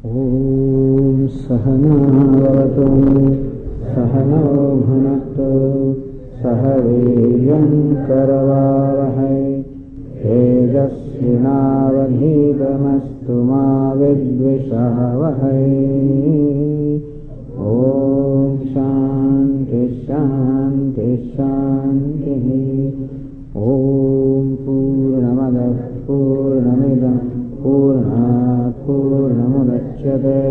ॐ सहना भवतु सहनौ भुनक्तु सह वीर्यं करवावहै तेजस्विनावधीतमस्तु मा विद्विषावहै। ॐ शान्ति शान्ति शान्तिः। ॐ पूर्णमदः पूर्णमिदं पूर्णात् पूर्णमुदच्यते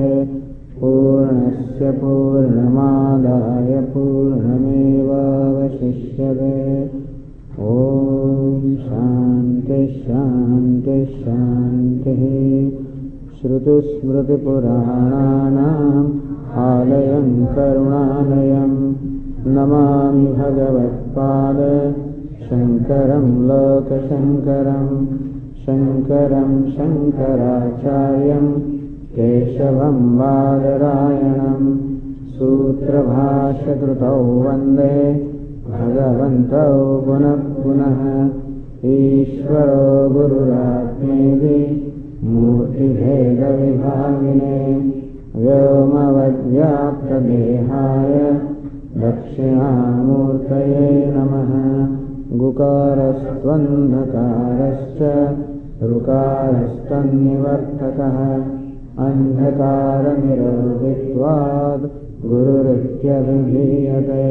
पूर्णस्य पूर्णमादाय पूर्णमेवावशिष्यते। ॐ शान्ति शान्ति शान्तिः। श्रुतिस्मृतिपुराणानाम् आलयं करुणालयं नमामि भगवत्पाद शङ्करं लोकशङ्करं शङ्करं शङ्कराचार्यं केशवं बादरायणं सूत्रभाष्यकृतौ वन्दे भगवन्तौ पुनः पुनः। ईश्वरो गुरुरात्मेति मूर्तिभेदविभागिने व्योमवद्व्याप्तदेहाय दक्षिणामूर्तये नमः। गुकारस्त्वन्धकारश्च ऋकारस्तन्निवर्तकः अन्धकारनिरोधित्वाद् गुरुरित्यभिधीयते।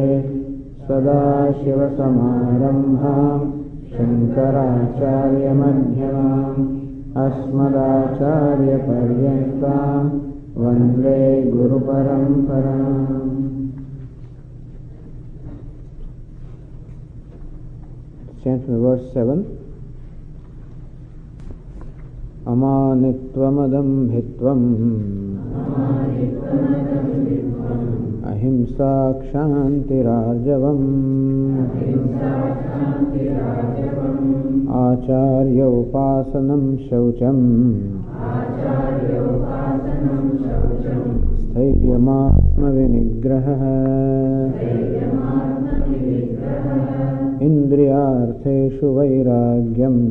सदाशिवसमारम्भां शङ्कराचार्यमध्यमाम् अस्मदाचार्यपर्यन्तां वन्दे गुरुपरम्पराम्। Chant verse 7. Amanitvamadambhitvam ahimsa kshantirarjavam acharya upasanam shaucham स्थैर्यमात्म विनिग्रहः इंद्रियार्थेषु वैराग्यम्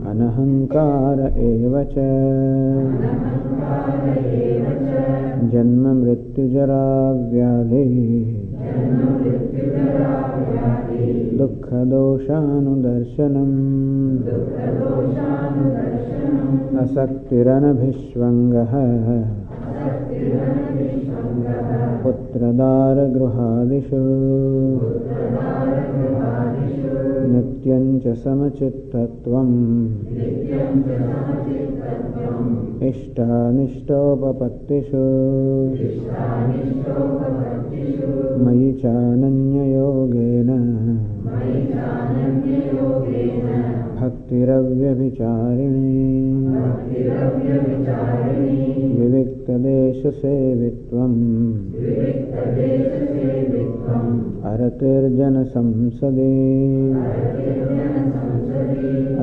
अनहंकार एव च जन्म मृत्युजरा व्याधि दुःखदोषानुदर्शनम् असक्तिरनभिष्वङ्गः पुत्रदारगृहादिषु नित्यं च समचित्तत्वम् इष्टानिष्टोपपत्तिषु मयि चानन्ययोगेन भक्तिरव्यभिचारिणी विविक्तदेशसेवित्वम् अरतिर्जनसंसदि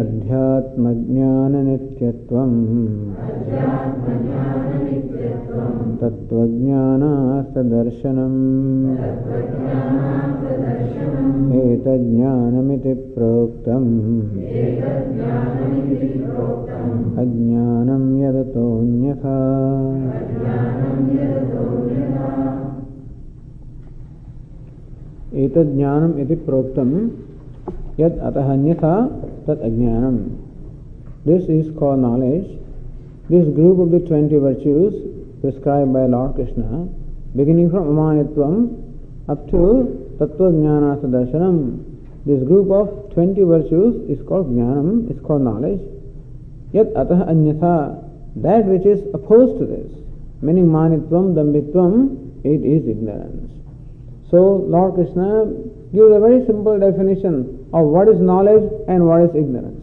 अध्यात्मज्ञाननित्यत्वम् तत्त्वज्ञानार्थदर्शनम् एतज्ज्ञानमिति प्रोक्तम् अज्ञानं यदतोऽन्यथा। एतज्ज्ञानम् इति प्रोक्तम् यत् अतः अन्यथा तत् अज्ञानम्. This is called knowledge. This group of the 20 virtues prescribed by Lord Krishna, beginning from Amanitvam up to Tattvajnanartha Darshanam, this group of 20 virtues is called Jnanam, is called knowledge. Yat atah anyatha, that which is opposed to this, meaning Manitvam, Dambhitvam, it is ignorance. So Lord Krishna gives a very simple definition of what is knowledge and what is ignorance.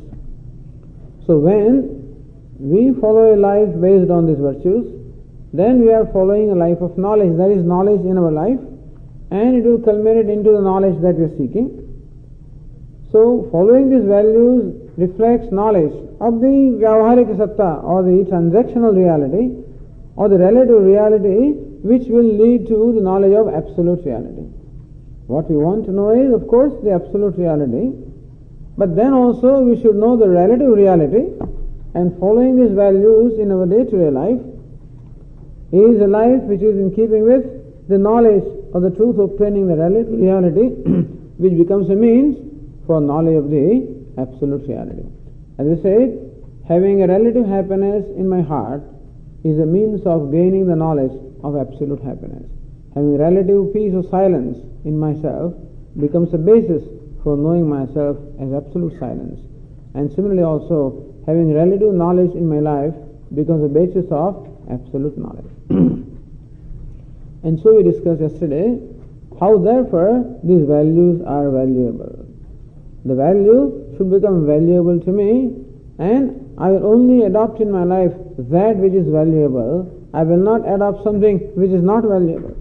So when we follow a life based on these virtues, then we are following a life of knowledge. There is knowledge in our life, and it will culminate into the knowledge that we are seeking. So following these values reflects knowledge of the Vyavaharika Satta, or the transactional reality, or the relative reality, which will lead to the knowledge of absolute reality. What we want to know is, of course, the absolute reality, but then also we should know the relative reality, And following these values in our day-to-day life is a life which is in keeping with the knowledge of the truth obtaining the relative reality, which becomes a means for knowledge of the absolute reality. As we said, having a relative happiness in my heart is a means of gaining the knowledge of absolute happiness. Having relative peace or silence in myself becomes a basis for knowing myself as absolute silence. And similarly also, having relative knowledge in my life becomes a basis of absolute knowledge. And so we discussed yesterday how therefore these values are valuable. The value should become valuable to me, and I will only adopt in my life that which is valuable. I will not adopt something which is not valuable.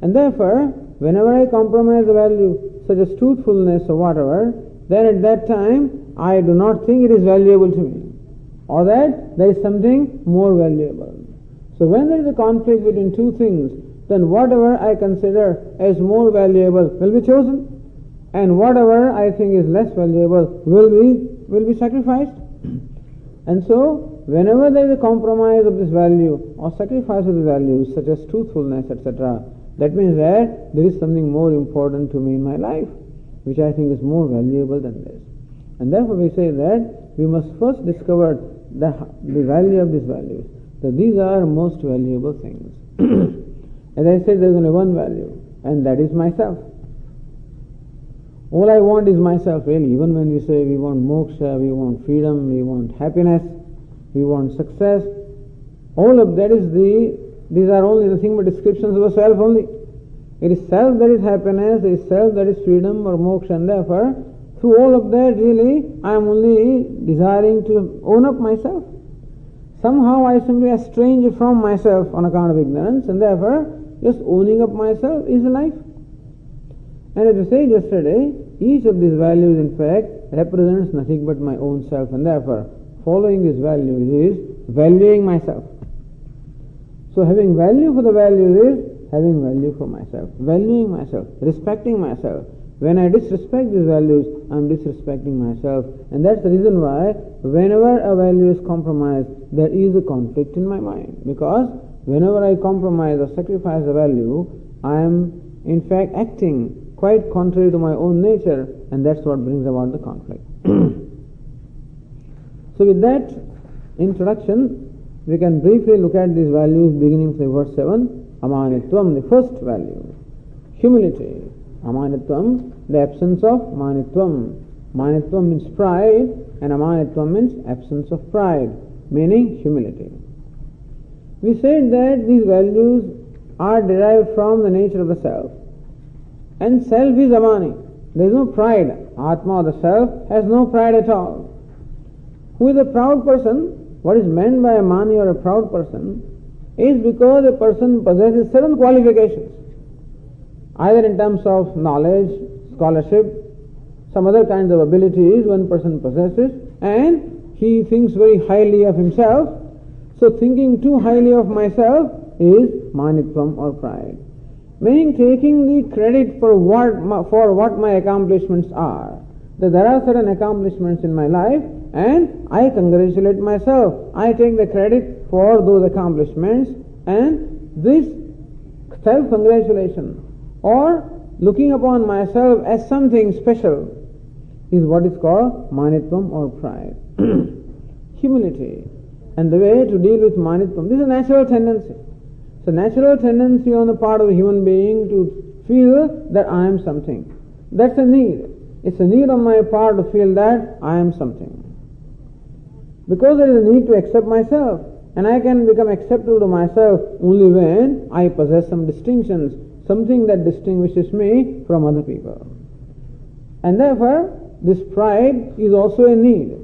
And therefore, whenever I compromise a value such as truthfulness or whatever, then at that time I do not think it is valuable to me, or that there is something more valuable. So when there is a conflict between two things, then whatever I consider as more valuable will be chosen, and whatever I think is less valuable will be sacrificed. And so, whenever there is a compromise of this value or sacrifice of the values such as truthfulness, etc., that means that there is something more important to me in my life, which I think is more valuable than this. And therefore we say that we must first discover the value of these values, that these are most valuable things. As I said, there is only one value, and that is myself. All I want is myself, really. Even when we say we want moksha, we want freedom, we want happiness, we want success, all of that these are only nothing but descriptions of a self only. It is self that is happiness, it is self that is freedom or moksha, and therefore, through all of that, really, I am only desiring to own up myself. Somehow I simply estrange from myself on account of ignorance, and therefore, just owning up myself is a life. And as we said yesterday, each of these values in fact represents nothing but my own self, and therefore following these values is valuing myself. So having value for the values is having value for myself, valuing myself, respecting myself. When I disrespect these values, I am disrespecting myself, and that's the reason why whenever a value is compromised, there is a conflict in my mind, because whenever I compromise or sacrifice a value, I am in fact acting quite contrary to my own nature, and that's what brings about the conflict. So with that introduction, we can briefly look at these values beginning from verse 7. Amanitvam, the first value. Humility. Amanitvam, the absence of manitvam. Manitvam means pride, and amanitvam means absence of pride, meaning humility. We said that these values are derived from the nature of the self. And self is amani. There is no pride. Atma, the self, has no pride at all. Who is a proud person? What is meant by a mani or a proud person is because a person possesses certain qualifications, either in terms of knowledge, scholarship, some other kinds of abilities one person possesses, and he thinks very highly of himself. So thinking too highly of myself is manitvam or pride. Meaning taking the credit for what my accomplishments are. That there are certain accomplishments in my life, and I congratulate myself. I take the credit for those accomplishments, and this self-congratulation or looking upon myself as something special is what is called manitvam or pride. Humility. And the way to deal with manitvam, this is a natural tendency. It's a natural tendency on the part of a human being to feel that I am something. That's a need. It's a need on my part to feel that I am something. Because there is a need to accept myself, and I can become acceptable to myself only when I possess some distinctions, something that distinguishes me from other people. And therefore, this pride is also a need.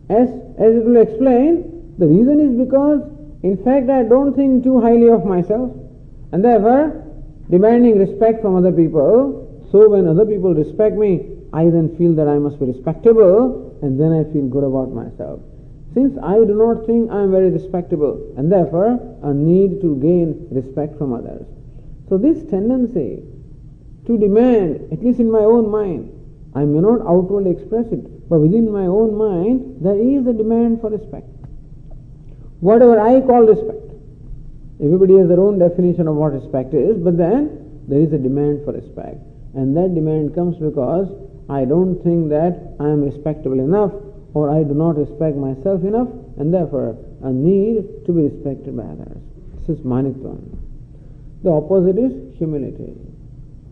As it will explain, the reason is because in fact I don't think too highly of myself, and therefore demanding respect from other people. So when other people respect me, I then feel that I must be respectable, and then I feel good about myself. Since I do not think I am very respectable, and therefore a need to gain respect from others. So this tendency to demand, at least in my own mind, I may not outwardly express it, But within my own mind, there is a demand for respect. Whatever I call respect. Everybody has their own definition of what respect is, but then there is a demand for respect. And that demand comes because I don't think that I am respectable enough, or I do not respect myself enough, and therefore a need to be respected by others. This is manitvam. The opposite is humility.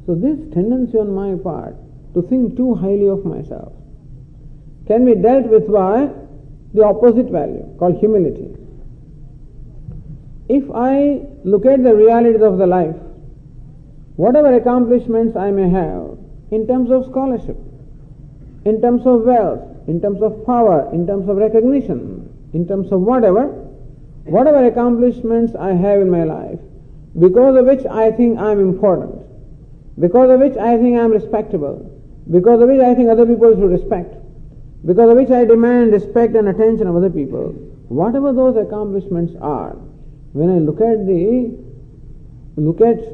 So this tendency on my part to think too highly of myself can be dealt with by the opposite value called humility. If I look at the realities of the life, whatever accomplishments I may have in terms of scholarship, in terms of wealth, in terms of power, in terms of recognition, in terms of whatever accomplishments I have in my life, because of which I think I am important, because of which I think I am respectable, because of which I think other people should respect, because of which I demand respect and attention of other people, whatever those accomplishments are, when I look at the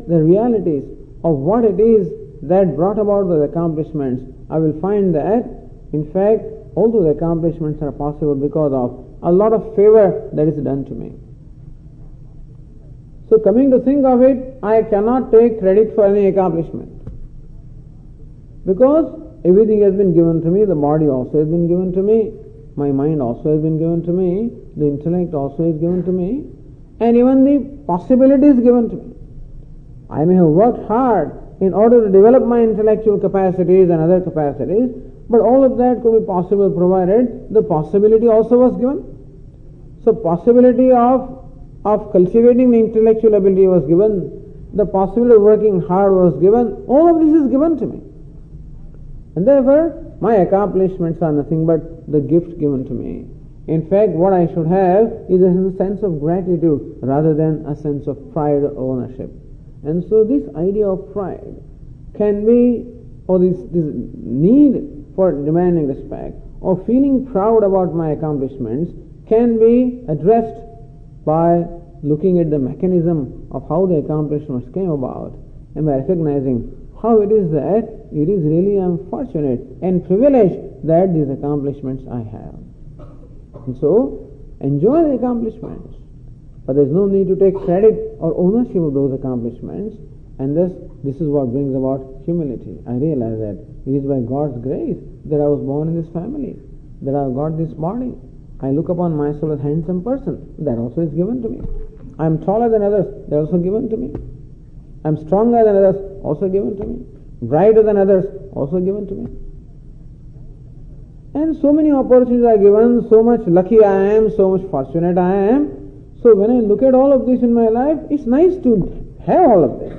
realities of what it is that brought about those accomplishments, I will find that, in fact, all those accomplishments are possible because of a lot of favor that is done to me. So coming to think of it, I cannot take credit for any accomplishment. Because everything has been given to me, the body also has been given to me, my mind also has been given to me, the intellect also is given to me, and even the possibility is given to me. I may have worked hard in order to develop my intellectual capacities and other capacities, but all of that could be possible provided the possibility also was given. So possibility of cultivating the intellectual ability was given, the possibility of working hard was given, all of this is given to me. And therefore, my accomplishments are nothing but the gift given to me. In fact, what I should have is a sense of gratitude rather than a sense of pride or ownership. And so this idea of pride can be, or this need for demanding respect, or feeling proud about my accomplishments can be addressed by looking at the mechanism of how the accomplishments came about and by recognizing how it is that it is really I am fortunate and privileged that these accomplishments I have. And so, enjoy the accomplishments, but there is no need to take credit or ownership of those accomplishments, and thus this is what brings about humility. I realize that it is by God's grace that I was born in this family, that I have got this body. I look upon myself as a handsome person, that also is given to me. I am taller than others, that also given to me. I am stronger than others, also given to me. Brighter than others, also given to me. And so many opportunities are given, so much lucky I am, so much fortunate I am. So when I look at all of this in my life, it's nice to have all of this.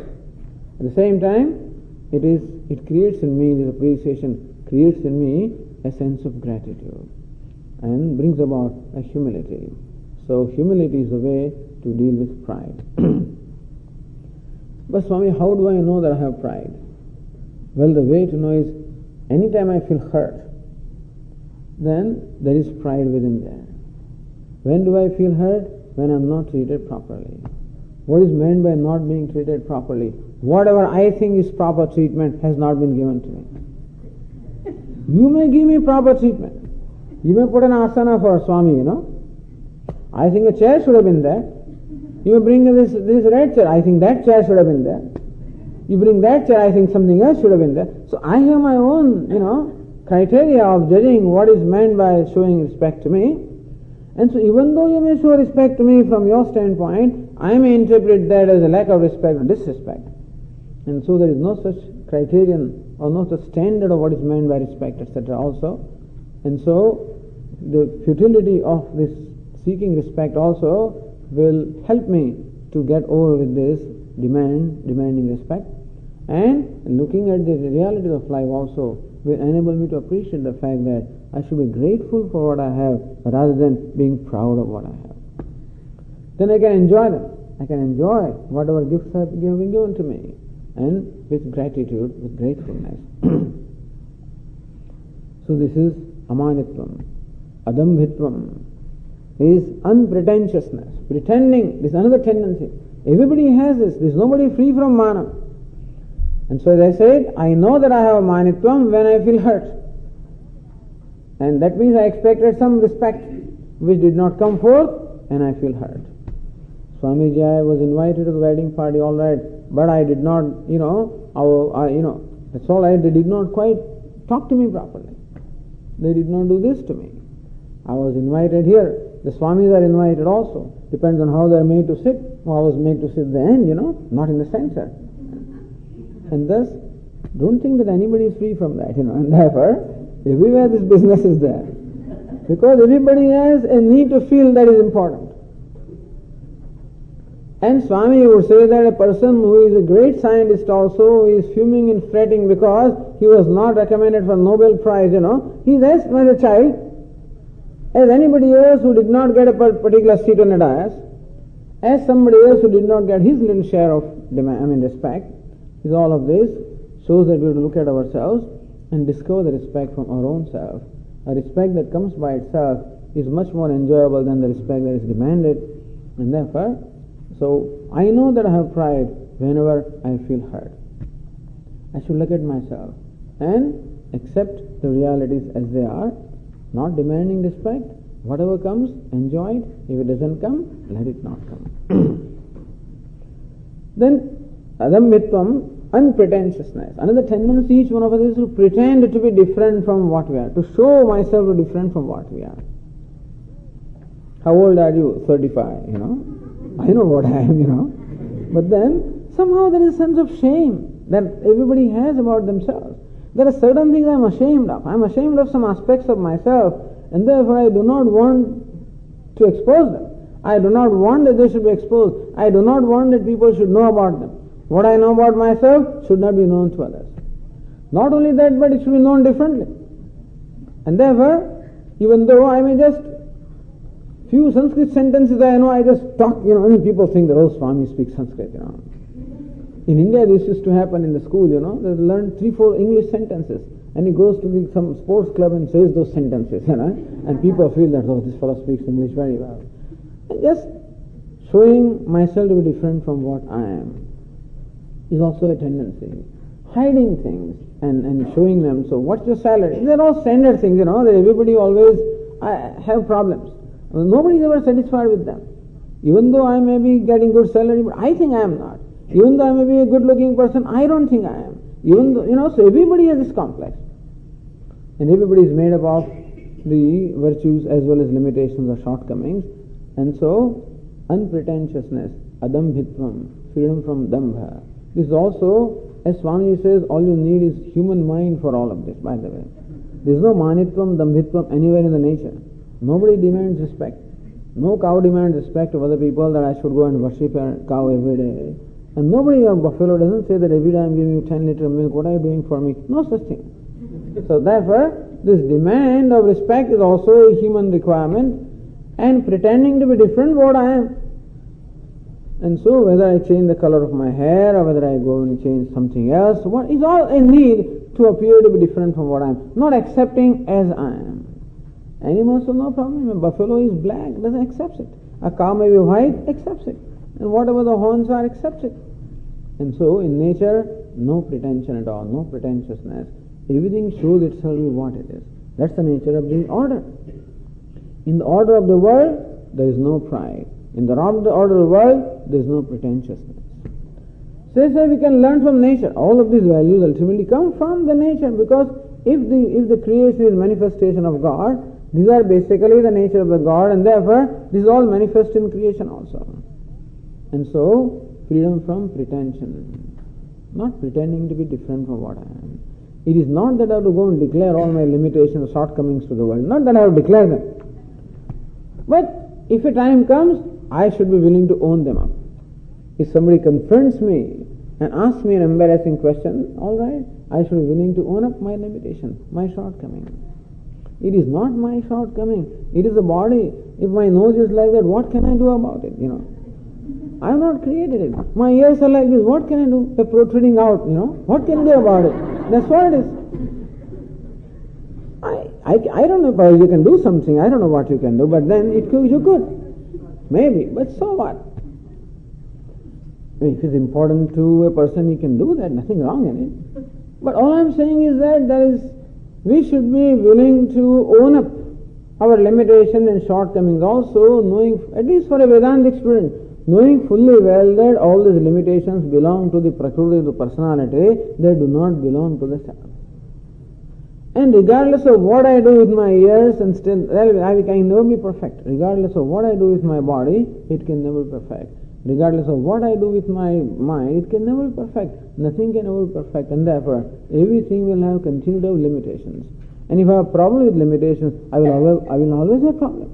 At the same time, it creates in me, this appreciation creates in me a sense of gratitude and brings about a humility. So humility is the way to deal with pride. But Swami, how do I know that I have pride? Well, the way to know is, anytime I feel hurt, then there is pride within there. When do I feel hurt? When I am not treated properly. What is meant by not being treated properly? Whatever I think is proper treatment has not been given to me. You may give me proper treatment. You may put an asana for Swami, I think a chair should have been there. You may bring this red chair. I think that chair should have been there. You bring that chair. I think something else should have been there. So I have my own, criteria of judging what is meant by showing respect to me. And so even though you may show respect to me from your standpoint, I may interpret that as a lack of respect or disrespect. And so there is no such criterion or no such standard of what is meant by respect, etc. also. And so the futility of this seeking respect also will help me to get over with this demanding respect, and looking at the realities of life also will enable me to appreciate the fact that I should be grateful for what I have rather than being proud of what I have. Then I can enjoy them. I can enjoy whatever gifts have been given to me, and with gratitude, with gratefulness. So this is amanitvam. Adambhitvam is unpretentiousness, pretending. This is another tendency. Everybody has this. There is nobody free from mana. And so as I said, I know that I have manitvam when I feel hurt. And that means I expected some respect which did not come forth, and I feel hurt. Swamiji, I was invited to the wedding party, all right, but I did not, that's all right, they did not quite talk to me properly. They did not do this to me. I was invited here. The Swamis are invited also. Depends on how they are made to sit. Well, I was made to sit at the end, not in the center. And thus, don't think that anybody is free from that, and therefore, everywhere this business is there. Because everybody has a need to feel that is important. And Swami would say that a person who is a great scientist also is fuming and fretting because he was not recommended for Nobel Prize, He is as much a child as anybody else who did not get a particular seat on a dais, as somebody else who did not get his little share of respect. Is all of this shows that we have to look at ourselves and discover the respect from our own self. A respect that comes by itself is much more enjoyable than the respect that is demanded, and therefore, so I know that I have pride whenever I feel hurt. I should look at myself and accept the realities as they are, not demanding respect. Whatever comes, enjoy it. If it doesn't come, let it not come. Then, adambhitvam, unpretentiousness. Another tendency each one of us is to pretend to be different from what we are, to show myself to be different from what we are. How old are you? 35, I know what I am, But then, somehow there is a sense of shame that everybody has about themselves. There are certain things I am ashamed of. I am ashamed of some aspects of myself, and therefore I do not want to expose them. I do not want that they should be exposed. I do not want that people should know about them. What I know about myself should not be known to others. Not only that, but it should be known differently. And therefore, even though I may just few Sanskrit sentences I know, I just talk, and people think that, Swami speaks Sanskrit, In India, this used to happen in the school, they learn 3-4 English sentences, and he goes to some sports club and says those sentences, and people feel that, this fellow speaks English very well. And just showing myself to be different from what I am is also a tendency. Hiding things and showing them, so what's your salary? They're all standard things, that everybody always have problems. Nobody is ever satisfied with them. Even though I may be getting good salary, but I think I am not. Even though I may be a good looking person, I don't think I am. Even though, so everybody has this complex. And everybody is made up of the virtues as well as limitations or shortcomings. And so, unpretentiousness, adambhitvam, freedom from dambha. This is also, as Swami says, all you need is human mind for all of this, by the way. There is no manitvam, dambhitvam anywhere in the nature. Nobody demands respect. No cow demands respect of other people that I should go and worship a cow every day. And nobody on buffalo doesn't say that every day I'm giving you 10 liters of milk, what are you doing for me? No such thing. So therefore, this demand of respect is also a human requirement, and pretending to be different what I am. And so whether I change the color of my hair or whether I go and change something else, what is all a need to appear to be different from what I am, not accepting as I am. Animals have no problem. A buffalo is black, doesn't accept it. A cow may be white, accepts it. And whatever the horns are, accepts it. And so in nature, no pretension at all, no pretentiousness. Everything shows itself to be what it is. That's the nature of the order. In the order of the world, there is no pride. In the order of the world, there is no pretentiousness. So we can learn from nature. All of these values ultimately come from the nature, because if the creation is manifestation of God, these are basically the nature of the God, and therefore this is all manifest in creation also. And so, freedom from pretension. Not pretending to be different from what I am. It is not that I have to go and declare all my limitations, shortcomings to the world. Not that I have to declare them. But if a time comes, I should be willing to own them up. If somebody confronts me and asks me an embarrassing question, all right, I should be willing to own up my limitation, my shortcoming. It is not my shortcoming. It is the body. If my nose is like that, what can I do about it, I have not created it. My ears are like this, what can I do? They're protruding out, What can I do about it? That's what it is. I don't know if you can do something. I don't know what you can do, but then you could. Maybe, but so what? If it's important to a person, he can do that. Nothing wrong in it. But all I'm saying is that there is we should be willing to own up our limitations and shortcomings also, knowing, at least for a Vedantic student, knowing fully well that all these limitations belong to the Prakriti, the personality, they do not belong to the self. And regardless of what I do with my ears, and still, I can never be perfect. Regardless of what I do with my body, it can never be perfect. Regardless of what I do with my mind, it can never be perfect. Nothing can ever be perfect, and therefore everything will have continued of limitations. And if I have a problem with limitations, I will always have problems.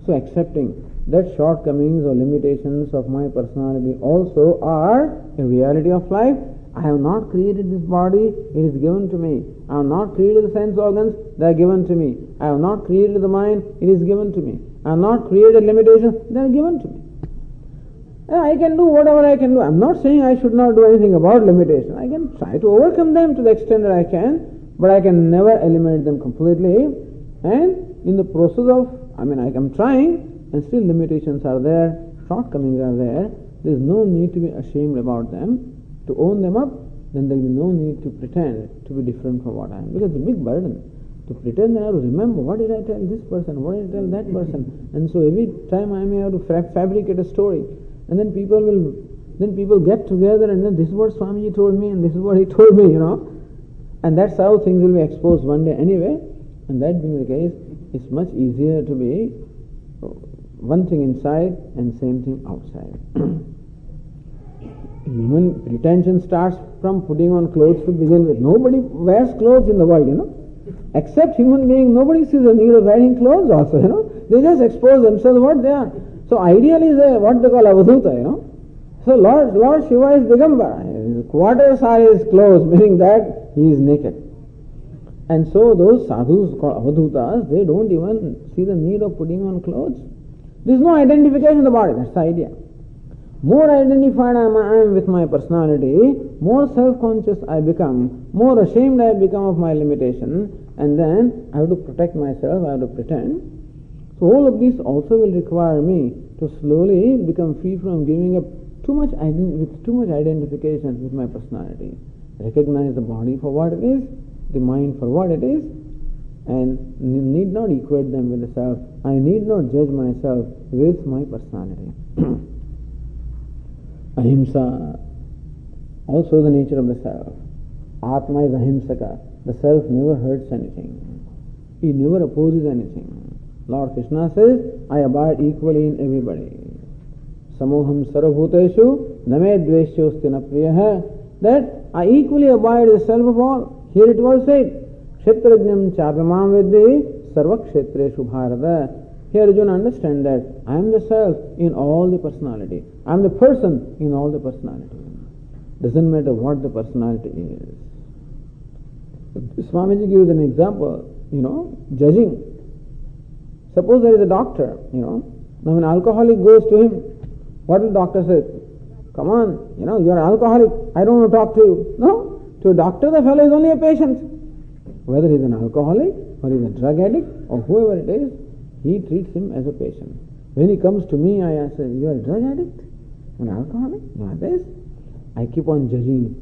So accepting that shortcomings or limitations of my personality also are a reality of life. I have not created this body, it is given to me. I have not created the sense organs, they are given to me. I have not created the mind, it is given to me. I have not created limitations, they are given to me. And I can do whatever I can do. I am not saying I should not do anything about limitation. I can try to overcome them to the extent that I can, but I can never eliminate them completely. And in the process of, I am trying, and still limitations are there, shortcomings are there. There is no need to be ashamed about them. To own them up, then there will be no need to pretend to be different from what I am. Because it's a big burden to pretend that I have to remember what did I tell this person, what did I tell that person. And so every time I may have to fabricate a story. And then people get together and then this is what Swamiji told me and this is what he told me, And that's how things will be exposed one day anyway. And that being the case, it's much easier to be one thing inside and same thing outside. Human pretension starts from putting on clothes to begin with. Nobody wears clothes in the world, Except human being, nobody sees the need of wearing clothes also, They just expose themselves what they are. So ideally is what they call avadhuta, So Lord Shiva is Digambara. His quarters are his clothes, meaning that he is naked. And so those sadhus called avadhutas, they don't even see the need of putting on clothes. There is no identification of the body, that's the idea. More identified I am with my personality, more self-conscious I become, more ashamed I become of my limitation, and then I have to protect myself, I have to pretend. So all of this also will require me to slowly become free from giving up too much identification with my personality. Recognize the body for what it is, the mind for what it is, and need not equate them with the self. I need not judge myself with my personality. Ahimsa, also the nature of the self. Atma is ahimsaka. The self never hurts anything. He never opposes anything. Lord Krishna says, I abide equally in everybody. Samoham sarvabhuteshu name dveshyosti na priyaha. That I equally abide the self of all. Here it was said, Kshetrajnam chapamam vidhi sarvakshetreshu bharata. Here Arjuna understand that I am the self in all the personality. I am the person in all the personality. Doesn't matter what the personality is. Swamiji gives an example, judging. Suppose there is a doctor, now when an alcoholic goes to him, what will the doctor say? Come on, you are an alcoholic, I don't want to talk to you. No, to a doctor the fellow is only a patient. Whether he is an alcoholic or he is a drug addict or whoever it is, he treats him as a patient. When he comes to me, I ask him, you are a drug addict? An alcoholic? Not this. I keep on judging,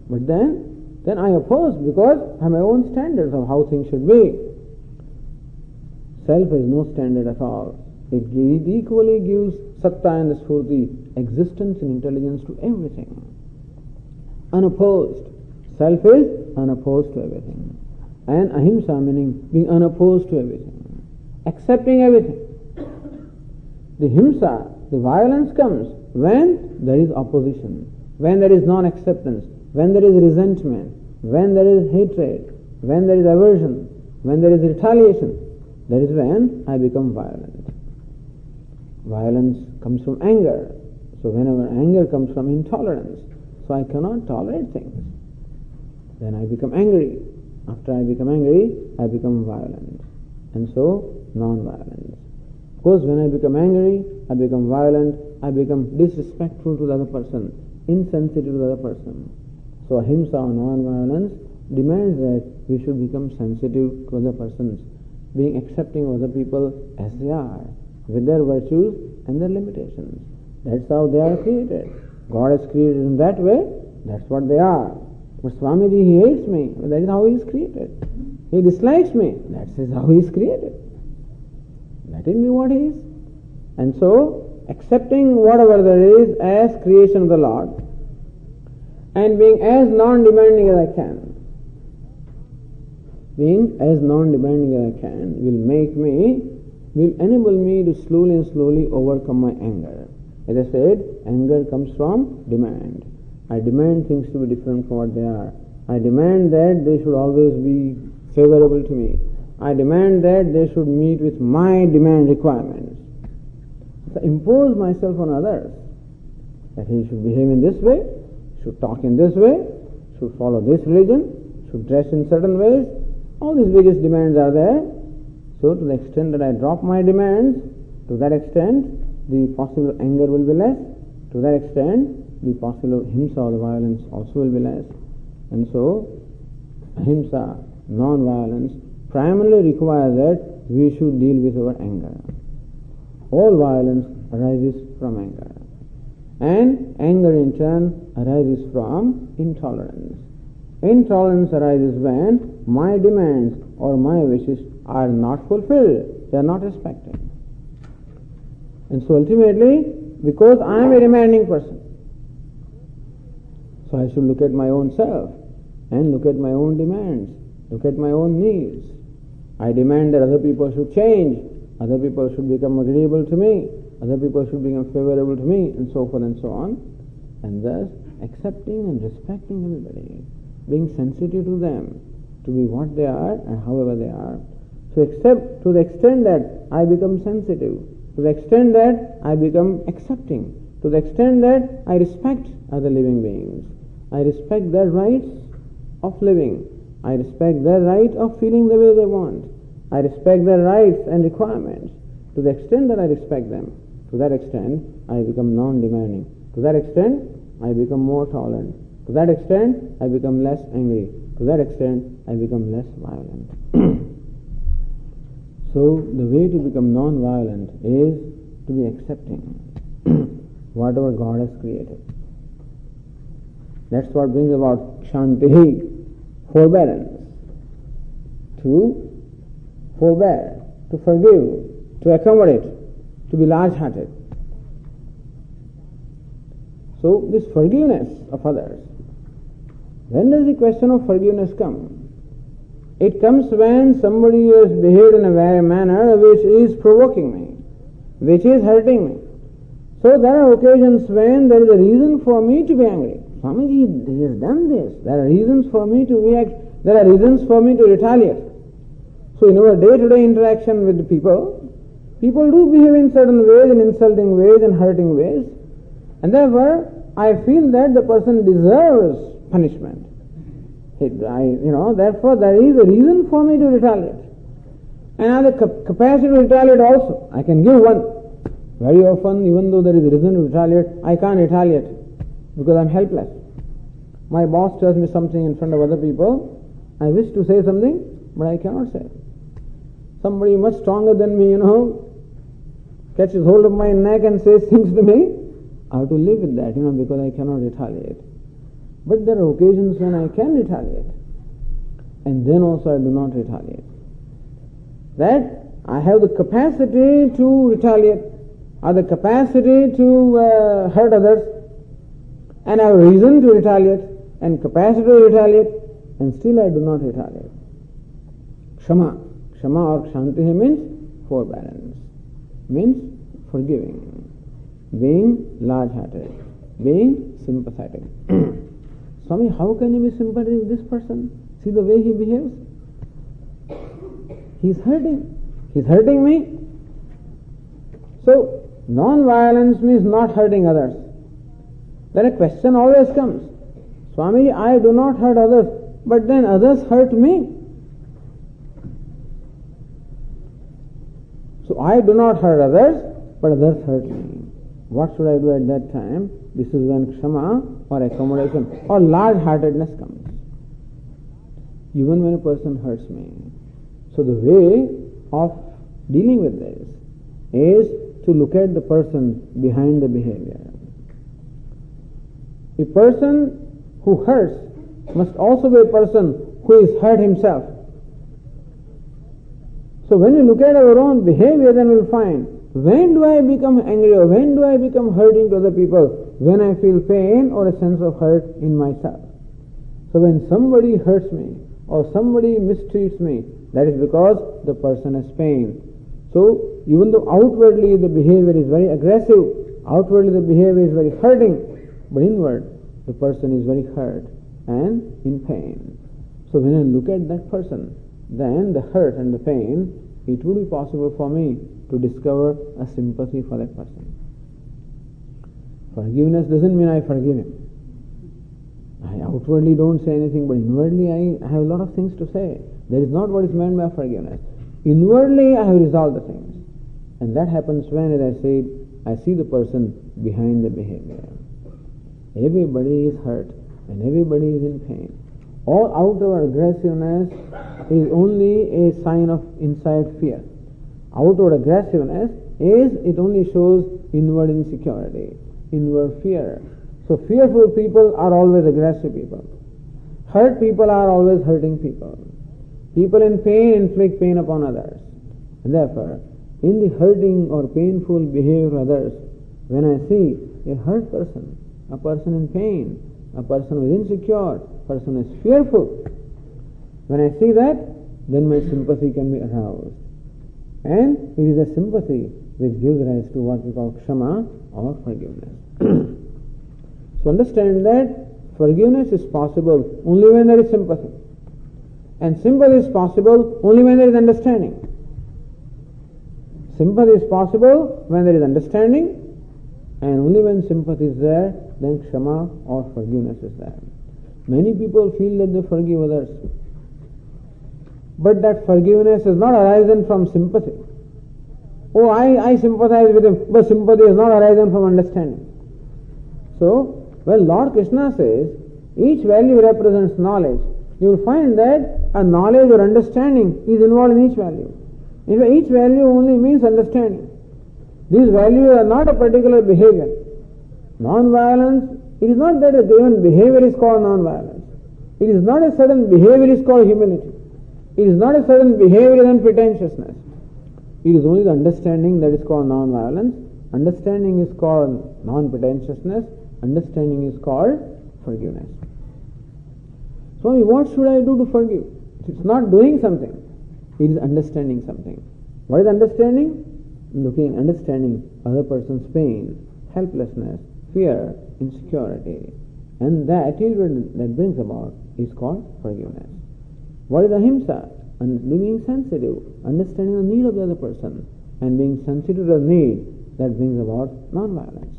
But then I oppose because I have my own standards of how things should be. Self has no standard at all. It equally gives satta and spurti, existence and intelligence to everything. Unopposed. Self is unopposed to everything. And ahimsa meaning being unopposed to everything. Accepting everything. The himsa, the violence comes when there is opposition, when there is non-acceptance, when there is resentment, when there is hatred, when there is aversion, when there is retaliation. That is when I become violent. Violence comes from anger. So whenever anger comes from intolerance, so I cannot tolerate things. Then I become angry. After I become angry, I become violent. And so, non-violence. Of course, when I become angry, I become violent, I become disrespectful to the other person, insensitive to the other person. So ahimsa or non-violence demands that we should become sensitive to other persons, being accepting of other people as they are, with their virtues and their limitations. That's how they are created. God has created in that way, that's what they are. But Swamiji, he hates me. That is how he is created. He dislikes me. That is how he is created. Let him be what he is. And so, accepting whatever there is as creation of the Lord and being as non-demanding as I can, being as non-demanding as I can will enable me to slowly overcome my anger. As I said, anger comes from demand. I demand things to be different from what they are. I demand that they should always be favorable to me. I demand that they should meet with my demand requirements. So I impose myself on others, that he should behave in this way, should talk in this way, should follow this religion, should dress in certain ways. All these various demands are there. So to the extent that I drop my demands, to that extent the possible anger will be less. To that extent the possible himsa or the violence also will be less. And so ahimsa, non-violence, primarily requires that we should deal with our anger. All violence arises from anger. And anger in turn arises from intolerance. Intolerance arises when my demands or my wishes are not fulfilled, they are not respected. And so ultimately, because I am a demanding person, so I should look at my own self and look at my own demands, look at my own needs. I demand that other people should change, other people should become agreeable to me, other people should become favorable to me, and so forth and so on. And thus, accepting and respecting everybody, being sensitive to them, to be what they are and however they are. So except to the extent that I become sensitive, to the extent that I become accepting, to the extent that I respect other living beings, I respect their rights of living, I respect their right of feeling the way they want, I respect their rights and requirements. To the extent that I respect them, to that extent I become non-demanding. To that extent I become more tolerant. To that extent I become less angry. To that extent I become less violent. So the way to become non-violent is to be accepting whatever God has created. That's what brings about Shanti, forbearance. To forbear, to forgive, to accommodate, to be large-hearted. So this forgiveness of others, when does the question of forgiveness come? It comes when somebody has behaved in a manner which is provoking me, which is hurting me. So there are occasions when there is a reason for me to be angry. Swamiji, he has done this. There are reasons for me to react. There are reasons for me to retaliate. So in our day-to-day interaction with the people do behave in certain ways, in insulting ways and hurting ways. And therefore, I feel that the person deserves punishment. Therefore there is a reason for me to retaliate. And I have the capacity to retaliate also. I can give one. Very often, even though there is a reason to retaliate, I can't retaliate because I'm helpless. My boss tells me something in front of other people. I wish to say something, but I cannot say. Somebody much stronger than me, catches hold of my neck and says things to me. I have to live with that, because I cannot retaliate. But there are occasions when I can retaliate. And then also I do not retaliate. That I have the capacity to retaliate, or the capacity to hurt others, and I have reason to retaliate, and capacity to retaliate, and still I do not retaliate. Kshama. Kshama or Kshanti means forbearance, means forgiving, being large-hearted, being sympathetic. Swami, how can you be sympathetic with this person? See the way he behaves? He's hurting me. So, non-violence means not hurting others. Then a question always comes, Swami, I do not hurt others, but then others hurt me. So I do not hurt others, but others hurt me. What should I do at that time? This is when kshama or accommodation or large-heartedness comes. Even when a person hurts me. So the way of dealing with this is to look at the person behind the behavior. A person who hurts must also be a person who is hurt himself. So when we look at our own behavior, then we'll find, when do I become angry or when do I become hurting to other people? When I feel pain or a sense of hurt in myself. So when somebody hurts me or somebody mistreats me, that is because the person has pain. So even though outwardly the behavior is very aggressive, outwardly the behavior is very hurting, but inward the person is very hurt and in pain. So when I look at that person, then the hurt and the pain, it would be possible for me to discover a sympathy for that person. Forgiveness doesn't mean I forgive him. I outwardly don't say anything, but inwardly I have a lot of things to say. That is not what is meant by forgiveness. Inwardly I have resolved the things. And that happens when, as I said, I see the person behind the behavior. Everybody is hurt and everybody is in pain. All outward aggressiveness is only a sign of inside fear. Outward aggressiveness it only shows inward insecurity, inward fear. So fearful people are always aggressive people. Hurt people are always hurting people. People in pain inflict pain upon others. And therefore, in the hurting or painful behavior of others, when I see a hurt person, a person in pain, a person who is insecure, a person who is fearful, when I see that, then my sympathy can be aroused. And it is a sympathy which gives rise to what we call kshama or forgiveness. So understand that forgiveness is possible only when there is sympathy. And sympathy is possible only when there is understanding. Sympathy is possible when there is understanding, and only when sympathy is there, then kshama or forgiveness is there. Many people feel that they forgive others, but that forgiveness is not arisen from sympathy. Oh, I sympathize with him, but sympathy is not arisen from understanding. So, when Lord Krishna says, each value represents knowledge, you will find that a knowledge or understanding is involved in each value. In fact, each value only means understanding. These values are not a particular behavior. Non-violence, it is not that a given behavior is called non-violence. It is not a certain behavior is called humility. It is not a certain behavior and pretentiousness. It is only the understanding that is called non-violence. Understanding is called non-pretentiousness. Understanding is called forgiveness. So what should I do to forgive? It's not doing something. It is understanding something. What is understanding? Looking, understanding other person's pain, helplessness, fear, insecurity. And the attitude that brings about is called forgiveness. What is ahimsa? And being sensitive, understanding the need of the other person, and being sensitive to the need that brings about non-violence.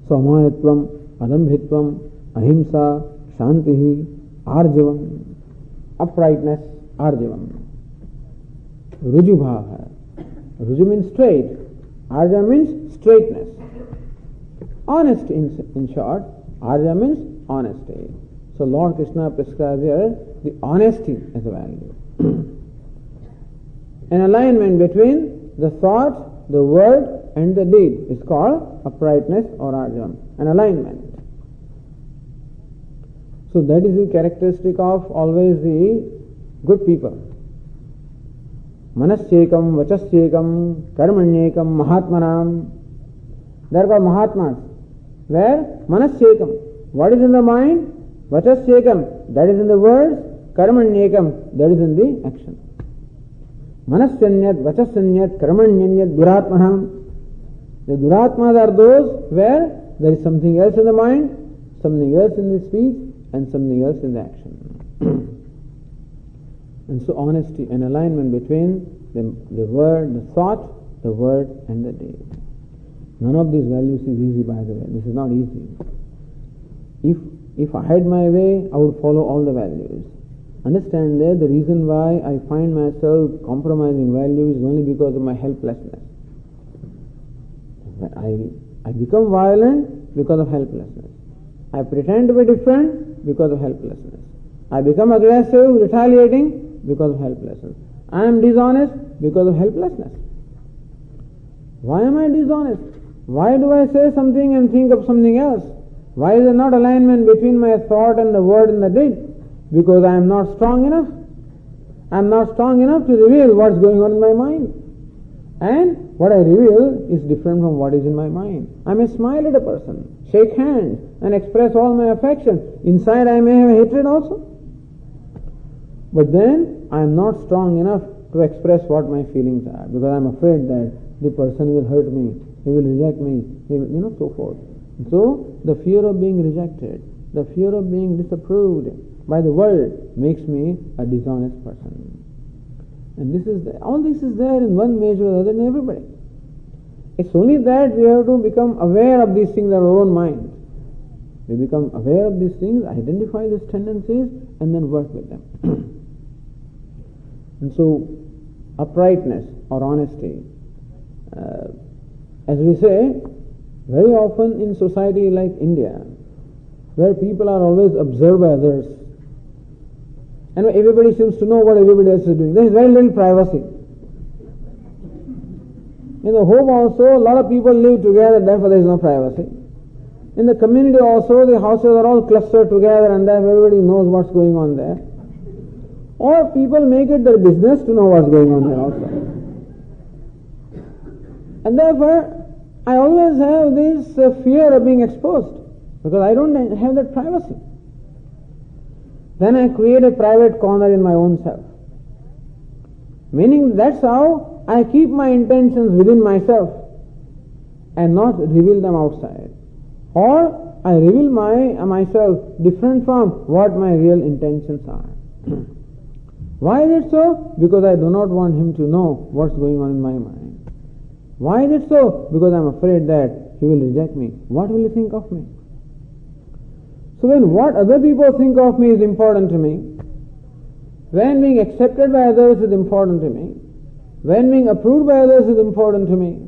So amayatvam, adambhitvam, ahimsa, shantihi, arjavam, uprightness, arjavam. Rujubhava. Ruju means straight. Arja means straightness. Honesty in short. Arja means honesty. So Lord Krishna prescribes here the honesty as a value. An alignment between the thought, the word and the deed is called uprightness or arjavam. An alignment. So that is the characteristic of always the good people. Manasyekam, vachasyekam, karmanyekam, mahatmanam. They are called mahatmas. Where? Manasyekam. What is in the mind? Vachasyekam. That is in the words. Karmanyekam. That is in the action. Manasyanyat, vachasanyat, karmanyanyat, duratmanam. The duratmas are those where there is something else in the mind, something else in the speech, and something else in the action. And so honesty, an alignment between the word, the thought, the word and the deed. None of these values is easy, by the way. This is not easy. If I had my way, I would follow all the values. Understand that the reason why I find myself compromising values is only because of my helplessness. I become violent because of helplessness. I pretend to be different because of helplessness. I become aggressive, retaliating because of helplessness. I am dishonest because of helplessness. Why am I dishonest? Why do I say something and think of something else? Why is there not alignment between my thought and the word and the deed? Because I am not strong enough. I am not strong enough to reveal what's going on in my mind. And what I reveal is different from what is in my mind. I may smile at a person, shake hands, and express all my affection. Inside I may have hatred also. But then I am not strong enough to express what my feelings are, because I am afraid that the person will hurt me, he will reject me, he will, so forth. So the fear of being rejected, the fear of being disapproved by the world makes me a dishonest person. And all this is there in one measure or other in everybody. It's only that we have to become aware of these things in our own mind. We become aware of these things, identify these tendencies, and then work with them. And so, uprightness or honesty, as we say, very often in society like India, where people are always observed by others, and everybody seems to know what everybody else is doing. There is very little privacy. In the home also, a lot of people live together, therefore there is no privacy. In the community also, the houses are all clustered together and therefore everybody knows what's going on there. Or people make it their business to know what's going on there also. And therefore, I always have this fear of being exposed, because I don't have that privacy. Then I create a private corner in my own self. Meaning that's how I keep my intentions within myself and not reveal them outside. Or I reveal myself different from what my real intentions are. Why is it so? Because I do not want him to know what's going on in my mind. Why is it so? Because I am afraid that he will reject me. What will he think of me? So when what other people think of me is important to me, when being accepted by others is important to me, when being approved by others is important to me,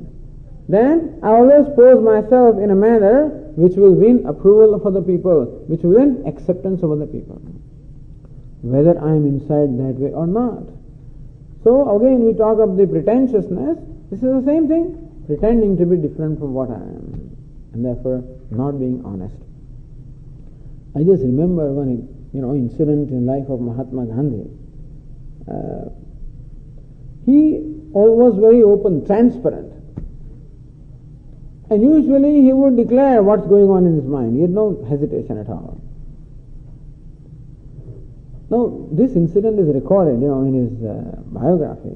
then I always pose myself in a manner which will win approval of other people, which will win acceptance of other people, whether I am inside that way or not. So again we talk of the pretentiousness. This is the same thing, pretending to be different from what I am, and therefore not being honest. I just remember one incident in life of Mahatma Gandhi. He was very open, transparent. And usually he would declare what's going on in his mind. He had no hesitation at all. Now, this incident is recorded, in his biography.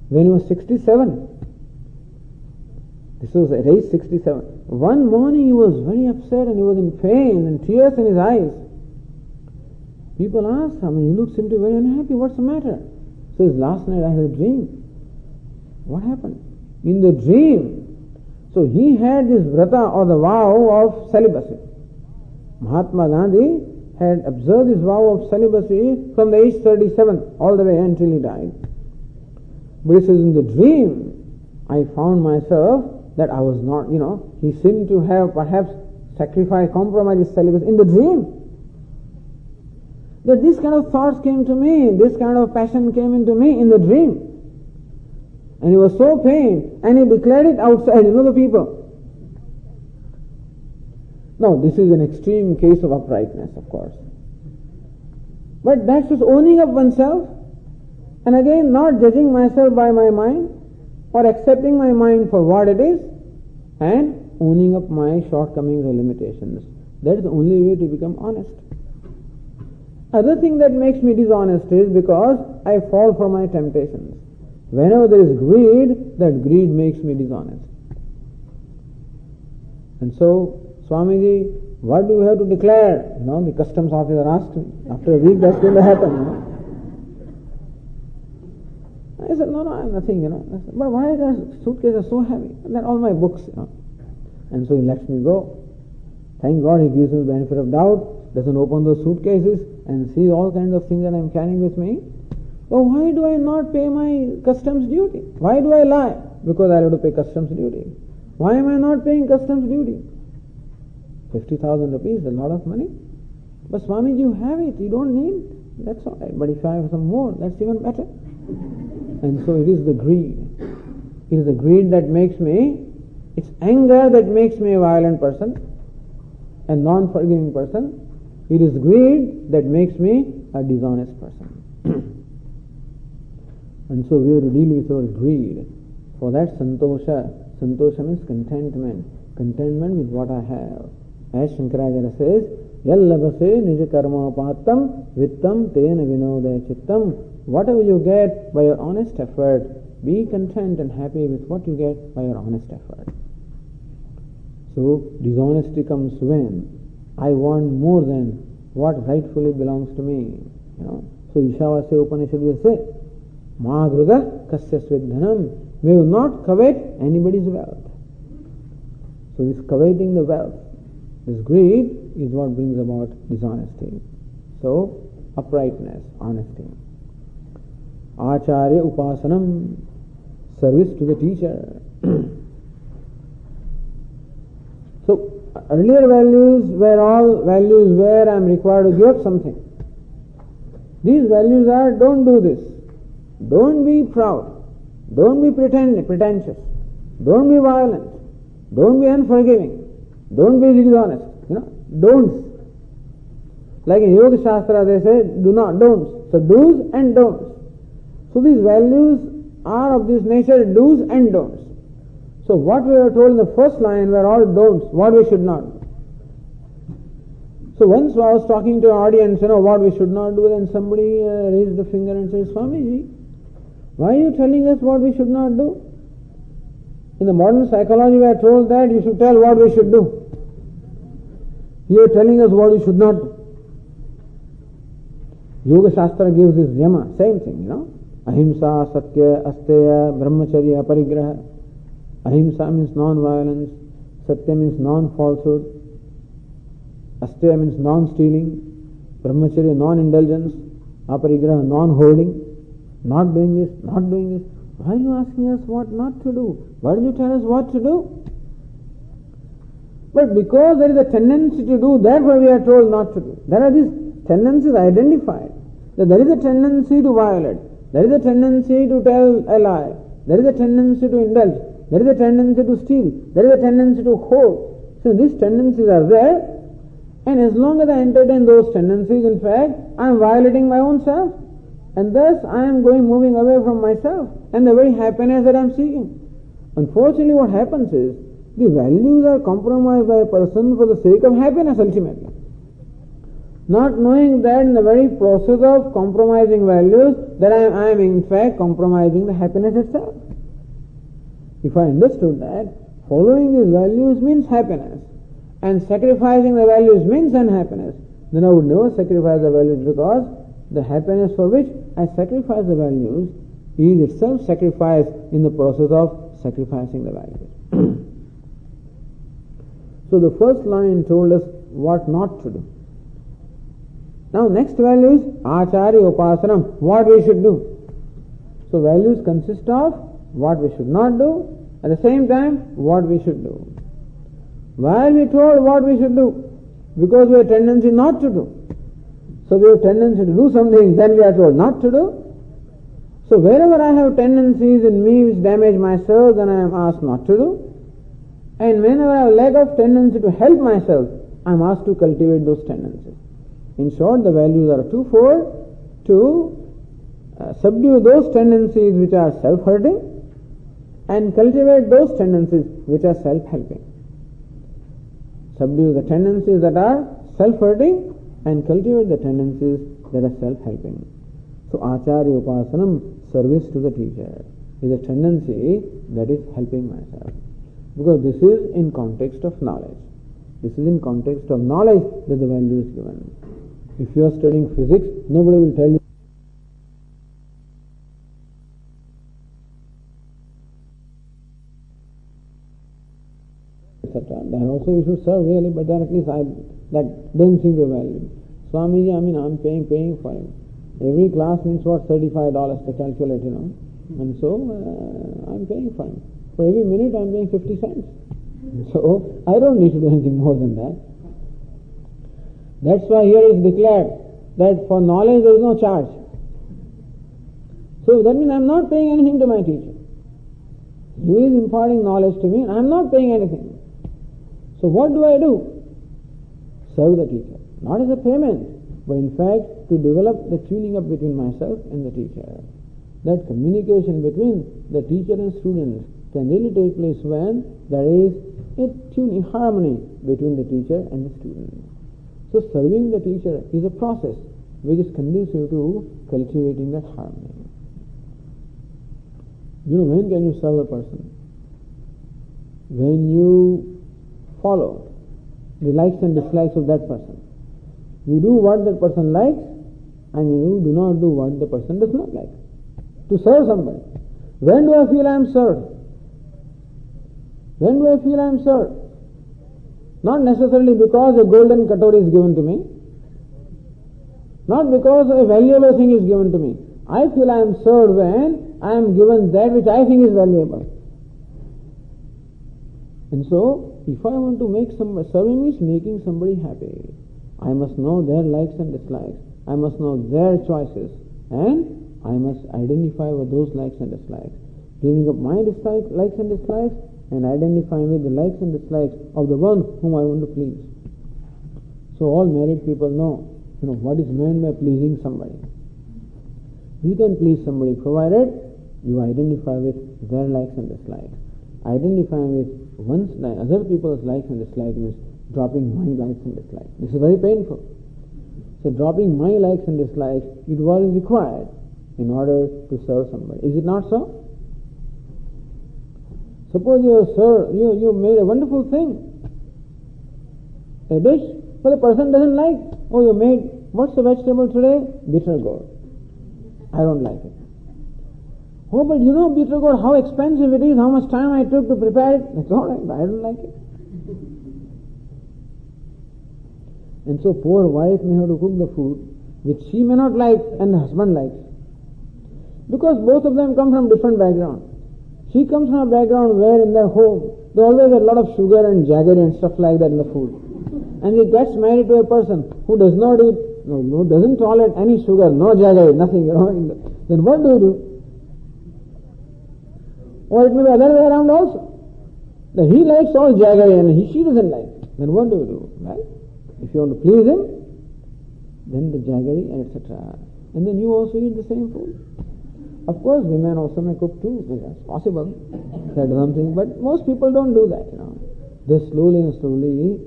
When he was 67, this was at age 67. One morning he was very upset and he was in pain and tears in his eyes. People asked him, he seemed to be very unhappy. What's the matter? He says, last night I had a dream. What happened? In the dream, so he had this vrata or the vow of celibacy. Mahatma Gandhi had observed this vow of celibacy from the age 37 all the way until he died. But he says, in the dream, I found myself that I was not, he seemed to have perhaps sacrificed, compromised his celibacy in the dream. That this kind of thoughts came to me, this kind of passion came into me in the dream. And he was so pained, and he declared it outside, the people. Now, this is an extreme case of uprightness, of course. But that's just owning up oneself, and again, not judging myself by my mind, or accepting my mind for what it is, and owning up my shortcomings or limitations. That is the only way to become honest. Other thing that makes me dishonest is because I fall for my temptations. Whenever there is greed, that greed makes me dishonest. And so, Swamiji, what do you have to declare? The customs officer asked me. After a week that's going to happen. I said, no, nothing, But why the suitcase is so heavy? And then all my books, And so he lets me go. Thank God he gives me the benefit of doubt, doesn't open those suitcases and sees all kinds of things that I'm carrying with me. Oh, why do I not pay my customs duty? Why do I lie? Because I have to pay customs duty. Why am I not paying customs duty? 50,000 rupees is a lot of money. But Swamiji, you have it, you don't need. That's all right. But if I have some more, that's even better. And so it is the greed. It is the greed that makes me, it's anger that makes me a violent person. a non-forgiving person. It is greed that makes me a dishonest person. And so we have to deal with our greed. For that santosha means contentment. Contentment with what I have. As Shankaracharya says, Yallabase nija karma patam vittam tena vinodaya chittam. Whatever you get by your honest effort, be content and happy with what you get by your honest effort. So dishonesty comes when I want more than what rightfully belongs to me. So Ishavasya Upanishad will say, Maagruda kasya svedhanam. We will not covet anybody's wealth. So this coveting the wealth, this greed is what brings about dishonesty. So uprightness, honesty. Acharya upasanam, service to the teacher. So earlier values were all values where I am required to give up something. These values are, don't do this, don't be proud, don't be pretentious, don't be violent, don't be unforgiving, don't be dishonest. Don'ts. Like in Yoga Shastra they say, do not, don'ts. So do's and don'ts. So these values are of this nature, do's and don'ts. So what we were told in the first line were all don'ts, what we should not do. So once I was talking to an audience, what we should not do, then somebody raised the finger and said, Swamiji, why are you telling us what we should not do? In the modern psychology we are told that you should tell what we should do. You are telling us what we should not do. Yoga Shastra gives this yama, same thing, Ahimsa, Satya, Asteya, Brahmacharya, Parigraha. Ahimsa means non-violence, Satya means non-falsehood, Asteya means non-stealing, Brahmacharya non-indulgence, Aparigraha non-hoarding, not doing this, not doing this. Why are you asking us what not to do? Why don't you tell us what to do? But because there is a tendency to do, therefore we are told not to do. There are these tendencies identified. That there is a tendency to violate, there is a tendency to tell a lie, there is a tendency to indulge, there is a tendency to steal, there is a tendency to hoard. So these tendencies are there, and as long as I entertain those tendencies, in fact, I am violating my own self, and thus I am moving away from myself and the very happiness that I am seeking. Unfortunately, what happens is, the values are compromised by a person for the sake of happiness ultimately. Not knowing that in the very process of compromising values, that I am in fact compromising the happiness itself. If I understood that, following these values means happiness, and sacrificing the values means unhappiness, then I would never sacrifice the values, because the happiness for which I sacrifice the values is itself sacrifice in the process of sacrificing the values. So the first line told us what not to do. Now next value is Acharya Upasanam, what we should do. So values consist of what we should not do, at the same time what we should do. Why are we told what we should do? Because we have tendency not to do. So we have tendency to do something, then we are told not to do. So wherever I have tendencies in me which damage myself, then I am asked not to do. And whenever I have lack of tendency to help myself, I am asked to cultivate those tendencies. In short, the values are twofold: to subdue those tendencies which are self-hurting, and cultivate those tendencies which are self-helping. Subdue the tendencies that are self-hurting and cultivate the tendencies that are self-helping. So Acharya Upasanam, service to the teacher, is a tendency that is helping myself. Because this is in context of knowledge. This is in context of knowledge that the value is given. If you are studying physics, nobody will tell you etc. Then also you should serve really, but then at least that doesn't seem to value. Swamiji, I'm paying for him. Every class means what, $35 to calculate, and so I'm paying for him. For every minute I'm paying 50 cents. So I don't need to do anything more than that. That's why here is declared that for knowledge there is no charge. So that means I'm not paying anything to my teacher. He is imparting knowledge to me and I'm not paying anything. So what do I do? serve the teacher. Not as a payment, but in fact to develop the tuning up between myself and the teacher. That communication between the teacher and student can really take place when there is a tuning harmony between the teacher and the student. So serving the teacher is a process which is conducive to cultivating that harmony. When can you serve a person? When you follow the likes and dislikes of that person. You do what that person likes and you do not do what the person does not like. To serve somebody. When do I feel I am served? When do I feel I am served? Not necessarily because a golden katori is given to me. Not because a valuable thing is given to me. I feel I am served when I am given that which I think is valuable. And so, if I want to make serving means making somebody happy. I must know their likes and dislikes. I must know their choices. And I must identify with those likes and dislikes. Giving up my likes and dislikes and identifying with the likes and dislikes of the one whom I want to please. So all married people know, what is meant by pleasing somebody. You can please somebody provided you identify with their likes and dislikes. Identifying with other people's likes and dislikes means dropping my likes and dislikes. This is very painful. So dropping my likes and dislikes is what is required in order to serve somebody. Is it not so? Suppose you made a wonderful thing, a dish, but the person doesn't like. Oh, you made, what's the vegetable today? Bitter gourd. I don't like it. Oh, but bitter gourd, how expensive it is, how much time I took to prepare it. That's all right, I don't like it. And so poor wife may have to cook the food which she may not like and the husband likes. Because both of them come from different backgrounds. She comes from a background where in their home there always a lot of sugar and jaggery and stuff like that in the food. And he gets married to a person who does not eat, doesn't tolerate any sugar, no jaggery, nothing, then what do you do? Or it may be the other way around also. That he likes all jaggery and she doesn't like. Then what do you do? Right? If you want to please him, then the jaggery and etc. And then you also eat the same food. Of course, women also may cook too. It's possible. That something, but most people don't do that. They slowly and slowly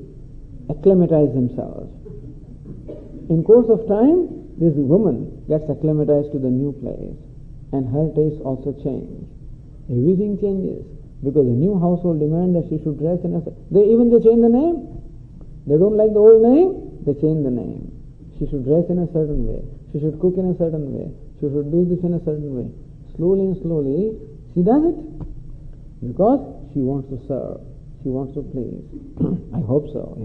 acclimatize themselves. In course of time, this woman gets acclimatized to the new place, and her tastes also change. Everything changes because the new household demand that she should dress in a. They change the name. They don't like the old name. They change the name. She should dress in a certain way. She should cook in a certain way. She should do this in a certain way. Slowly and slowly, she does it because she wants to serve. She wants to please. I hope so,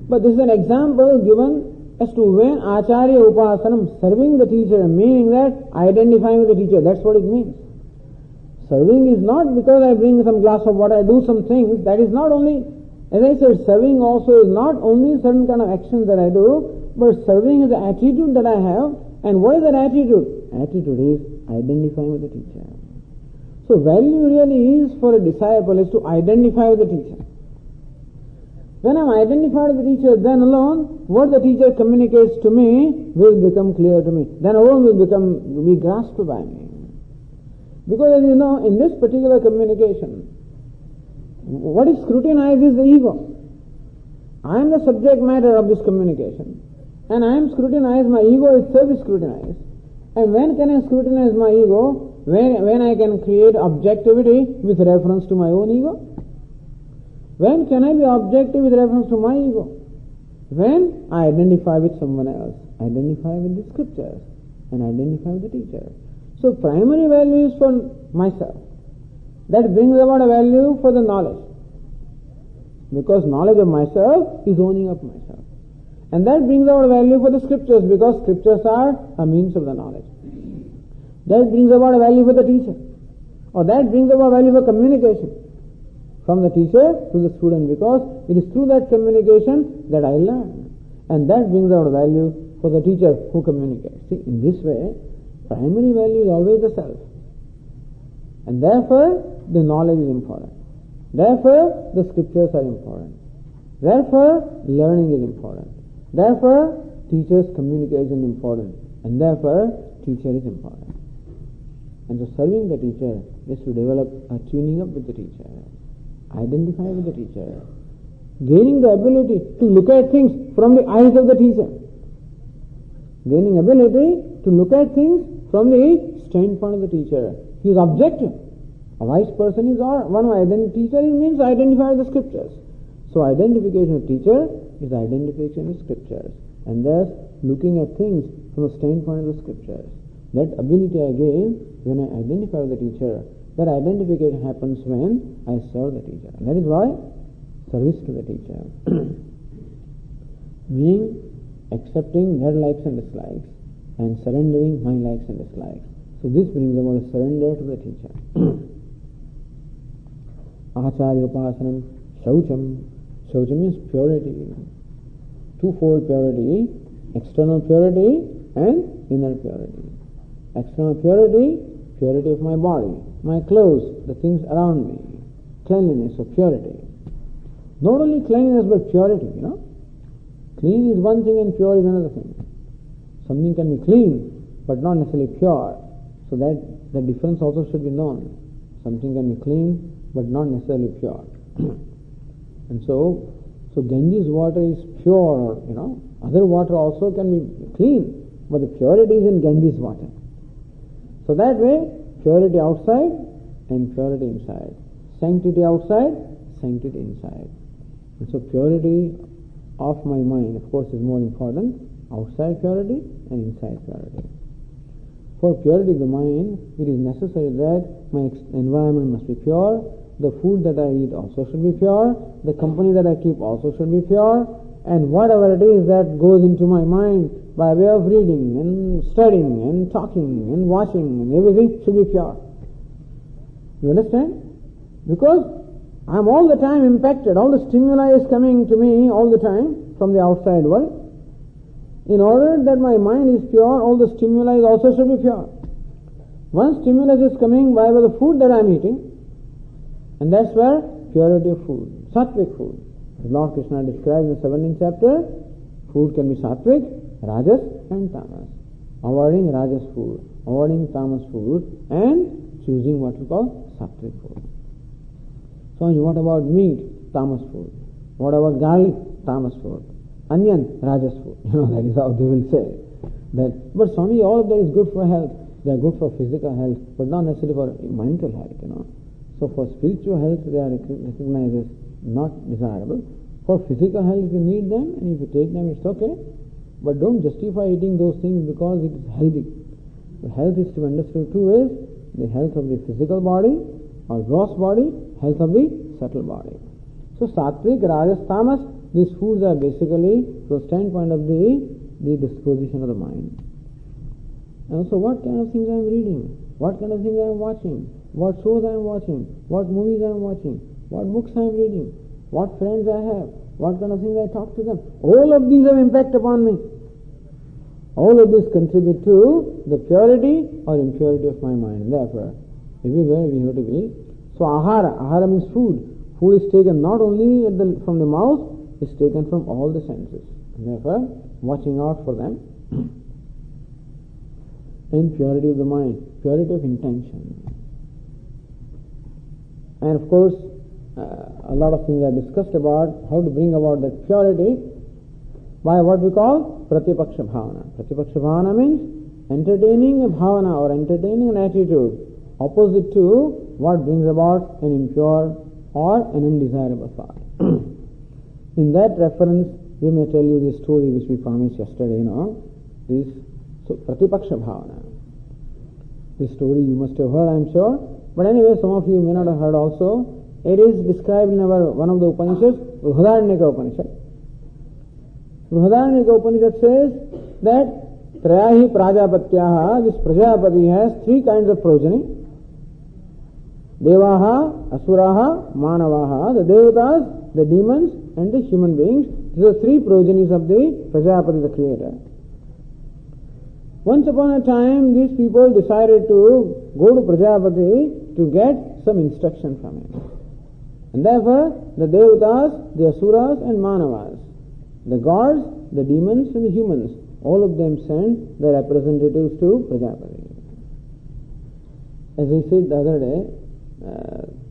But this is an example given as to when Acharya Upasanam, serving the teacher, meaning that identifying with the teacher, that's what it means. Serving is not because I bring some glass of water, I do some things. That is not only, as I said, serving also is not only certain kind of actions that I do, but serving is the attitude that I have. And what is that attitude? Attitude is identifying with the teacher. So value really is for a disciple is to identify with the teacher. When I am identified with the teacher, then alone what the teacher communicates to me will become clear to me. Then alone will be grasped by me. Because as you know, in this particular communication, what is scrutinized is the ego. I am the subject matter of this communication. And I am scrutinized, my ego itself is scrutinized. And when can I scrutinize my ego? When I can create objectivity with reference to my own ego? When can I be objective with reference to my ego? When I identify with someone else, identify with the scriptures, and identify with the teacher. So primary value is for myself. That brings about a value for the knowledge. Because knowledge of myself is owning up myself. And that brings about a value for the scriptures, because scriptures are a means of the knowledge. That brings about a value for the teacher. Or that brings about a value for communication. From the teacher to the student, because it is through that communication that I learn. And that brings out a value for the teacher who communicates. See, in this way, primary value is always the self. And therefore, the knowledge is important. Therefore, the scriptures are important. Therefore, learning is important. Therefore, teacher's communication is important. And therefore, teacher is important. And so serving the teacher is to develop a tuning up with the teacher, identify with the teacher, gaining the ability to look at things from the eyes of the teacher, gaining ability to look at things from the standpoint of the teacher. He is objective. A wise person is one who teacher means identify the scriptures. So identification of teacher is identification of scriptures, and thus looking at things from the standpoint of the scriptures. That ability I gain when I identify with the teacher. That identification happens when I serve the teacher. And that is why service to the teacher. Meaning accepting their likes and dislikes and surrendering my likes and dislikes. So this brings about a surrender to the teacher. Acharya upasanam shaucham. Shaucham means purity. Twofold purity, external purity and inner purity. External purity, purity of my body, my clothes, the things around me, cleanliness of purity. Not only cleanliness but purity, Clean is one thing and pure is another thing. Something can be clean but not necessarily pure. So that the difference also should be known. Something can be clean but not necessarily pure. And so Ganges water is pure, Other water also can be clean, but the purity is in Ganges water. So that way, purity outside and purity inside. Sanctity outside, sanctity inside. And so purity of my mind, of course, is more important. Outside purity and inside purity. For purity of the mind, it is necessary that my environment must be pure. The food that I eat also should be pure. The company that I keep also should be pure. And whatever it is that goes into my mind by way of reading and studying and talking and watching and everything should be pure. You understand? Because I am all the time impacted. All the stimuli is coming to me all the time from the outside world. In order that my mind is pure, all the stimuli also should be pure. One stimulus is coming by way of the food that I am eating, and that's where purity of food, sattvic food. As Lord Krishna describes in the 17th chapter, food can be sattvic, rajas and tamas. Avoiding rajas food, avoiding tamas food, and choosing what we call sattvic food. So what about meat? Tamas food. What about garlic? Tamas food. Onion? Rajas food. That is how they will say. But Swami, all of that is good for health. They are good for physical health, but not necessarily for mental health, So for spiritual health, they are recognized as not desirable. For physical health, if you need them and if you take them, it's okay. But don't justify eating those things because it is healthy. The health is to be understood two ways: the health of the physical body or gross body, health of the subtle body. So sattvic, rajas, tamas, these foods are basically from the standpoint of the disposition of the mind. And so what kind of things I am reading? What kind of things I am watching? What shows I am watching? What movies I am watching? What books I am reading? What friends I have? What kind of things I talk to them? All of these have impact upon me. All of this contribute to the purity or impurity of my mind. Therefore, everywhere we have to be. So ahara means food. Food is taken not only from the mouth, it's taken from all the senses. And therefore, watching out for them. And purity of the mind, purity of intention. And of course, a lot of things are discussed about how to bring about that purity by what we call pratipaksha bhavana. Pratipaksha bhavana means entertaining a bhavana or entertaining an attitude opposite to what brings about an impure or an undesirable thought. In that reference, we may tell you this story which we promised yesterday, this pratipaksha bhavana. This story you must have heard, I am sure. But anyway, some of you may not have heard also. It is described in one of the Upanishads, Brihadaranyaka Upanishad. Brihadaranyaka Upanishad says that Trayahi Prajapatyaha, this Prajapati has three kinds of progeny. Devaha, Asuraha, Manavaha, the Devatas, the demons and the human beings. These are three progenies of the Prajapati, the creator. Once upon a time, these people decided to go to Prajapati to get some instruction from him. And therefore, the Devatas, the Asuras and Manavas, the gods, the demons and the humans, all of them send their representatives to Prajapati. As I said the other day,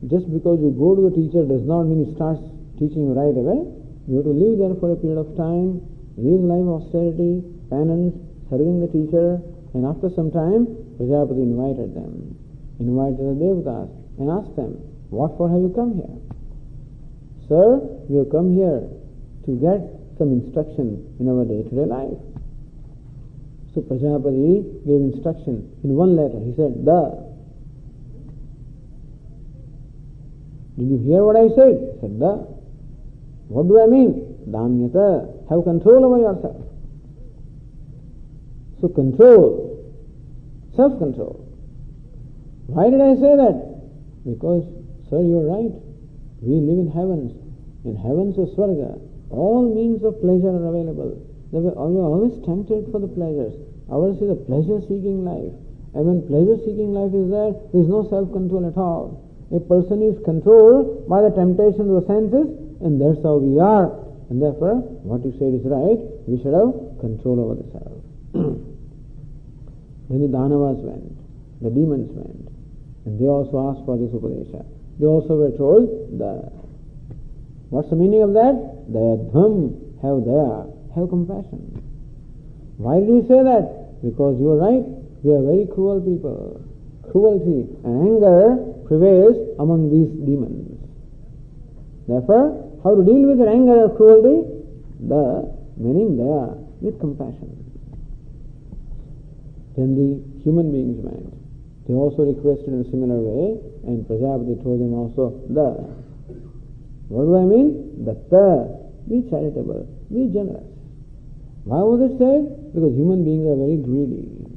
just because you go to the teacher does not mean he starts teaching you right away. You have to live there for a period of time, live life of austerity, penance, serving the teacher, and after some time, Prajapati invited them, invited the Devatas, and asked them, what for have you come here? Sir, we have come here to get some instruction in our day-to-day life. So Prajapati gave instruction in one letter. He said, Da. Did you hear what I said? He said, Da. What do I mean? Damyata. Have control over yourself. So control, self-control. Why did I say that? Because, sir, you are right. We live in heavens. In heavens of Swarga, all means of pleasure are available. We are always tempted for the pleasures. Ours is a pleasure-seeking life. And when pleasure-seeking life is there is no self-control at all. A person is controlled by the temptations of the senses, and that's how we are. And therefore, what you said is right. We should have control over the self. Then the Danavas went, the demons went, and they also asked for this Upadesha. They also were told, what's the meaning of that? Dayadham, have daya, have compassion. Why did he say that? Because you are right, we are very cruel people. Cruelty and anger prevails among these demons. Therefore, how to deal with their anger or cruelty? Meaning daya, with compassion. Then the human beings went. They also requested in a similar way, and Prajapati told them also, what do I mean? Datta, be charitable, be generous. Why was it said? Because human beings are very greedy.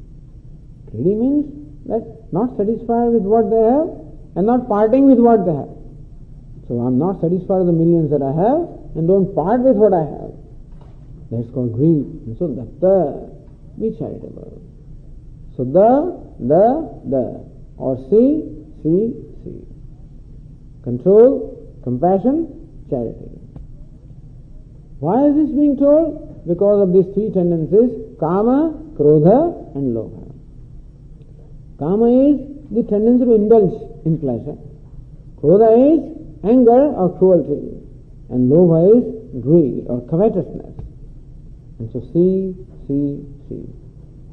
Greedy means that not satisfied with what they have and not parting with what they have. So I'm not satisfied with the millions that I have and don't part with what I have. That's called greed. And so datta, be charitable. So the, or see. Control, compassion, charity. Why is this being told? Because of these three tendencies, kama, krodha and lobha. Kama is the tendency to indulge in pleasure. Krodha is anger or cruelty. And lobha is greed or covetousness. And so see.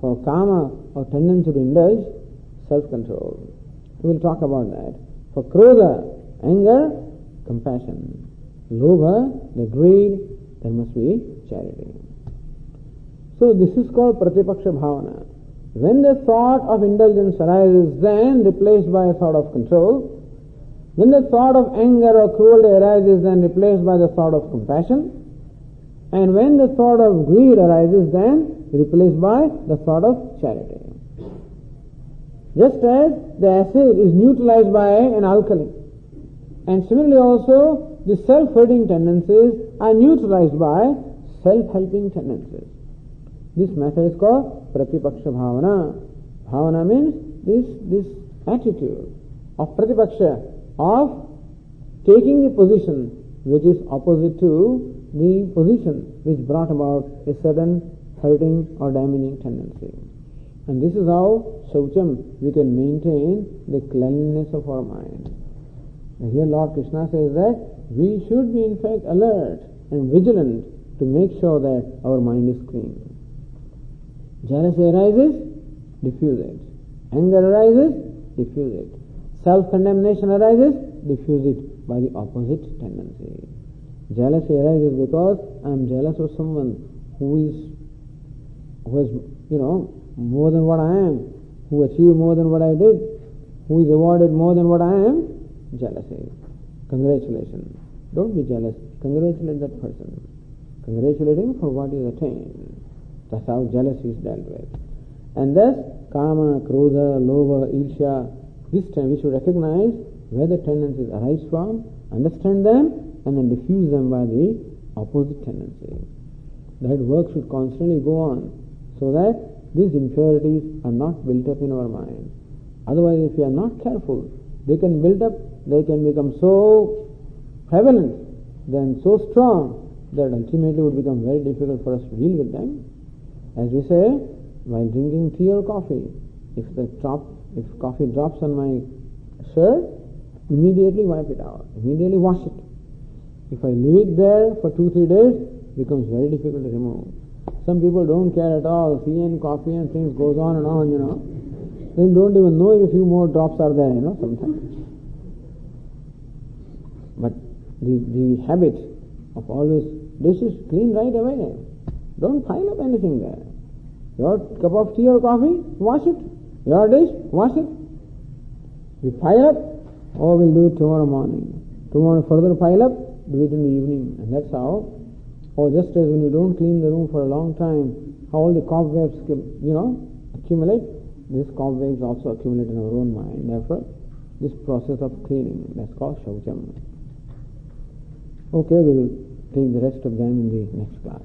For kama or tendency to indulge, self-control. We will talk about that. For krodha, anger, compassion. Lobha, the greed, there must be charity. So this is called pratipaksha bhavana. When the thought of indulgence arises, then replaced by a thought of control. When the thought of anger or cruelty arises, then replaced by the thought of compassion. And when the thought of greed arises, then replaced by the thought of charity. Just as the acid is neutralized by an alkali. And similarly also, the self-hurting tendencies are neutralized by self-helping tendencies. This method is called pratipaksha bhavana. Bhavana means this attitude of pratipaksha, of taking the position which is opposite to the position which brought about a sudden hurting or damaging tendency. And this is how Shaucham we can maintain the cleanliness of our mind. And here Lord Krishna says that we should be in fact alert and vigilant to make sure that our mind is clean. Jealousy arises, diffuse it. Anger arises, diffuse it. Self-condemnation arises, diffuse it by the opposite tendency. Jealousy arises because I am jealous of someone who has, more than what I am, who achieved more than what I did, who is awarded more than what I am. Jealousy. Congratulations. Don't be jealous. Congratulate that person. Congratulate him for what he has attained. That's how jealousy is dealt with. And thus, kama, krodha, lobha, irsha, this time we should recognize where the tendencies arise from, understand them, and then diffuse them by the opposite tendency. That work should constantly go on, so that these impurities are not built up in our mind. Otherwise, if we are not careful, they can build up, they can become so prevalent, then so strong that ultimately it would become very difficult for us to deal with them. As we say, while drinking tea or coffee, if coffee drops on my shirt, immediately wipe it out, immediately wash it. If I leave it there for 2-3 days, it becomes very difficult to remove. Some people don't care at all, tea and coffee and things goes on and on, They don't even know if a few more drops are there, sometimes. But the habit of always dishes clean right away. Don't pile up anything there. Your cup of tea or coffee, wash it. Your dish, wash it. You pile up, we'll do it tomorrow morning. Tomorrow further pile up, do it in the evening. And that's how, just as when you don't clean the room for a long time, how all the cobwebs, accumulate, these cobwebs also accumulate in our own mind. Therefore, this process of cleaning, that's called shaucham. Okay, we will take the rest of them in the next class.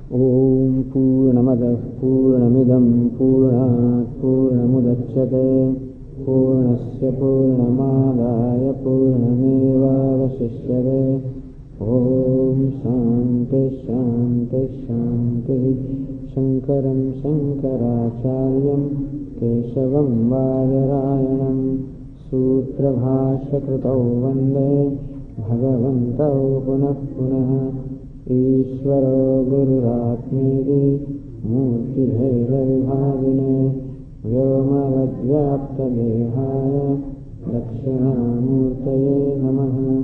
Om Purnamadah Purnamidam Purnat Purnamudachyate Purnasya Purnamadaya Purnamevavasishyate Om Shanti Shanti Shanti Shankaram Shankaracharyam Keshavam Vajarayanam Sutra Bhashya Kritau Vande Bhagavantau Punah Punah Ishvaro Gururatmedi Murtibheda Vibhagine Vyomavadvyapta Dehaya Dakshinamurtaye Namaha.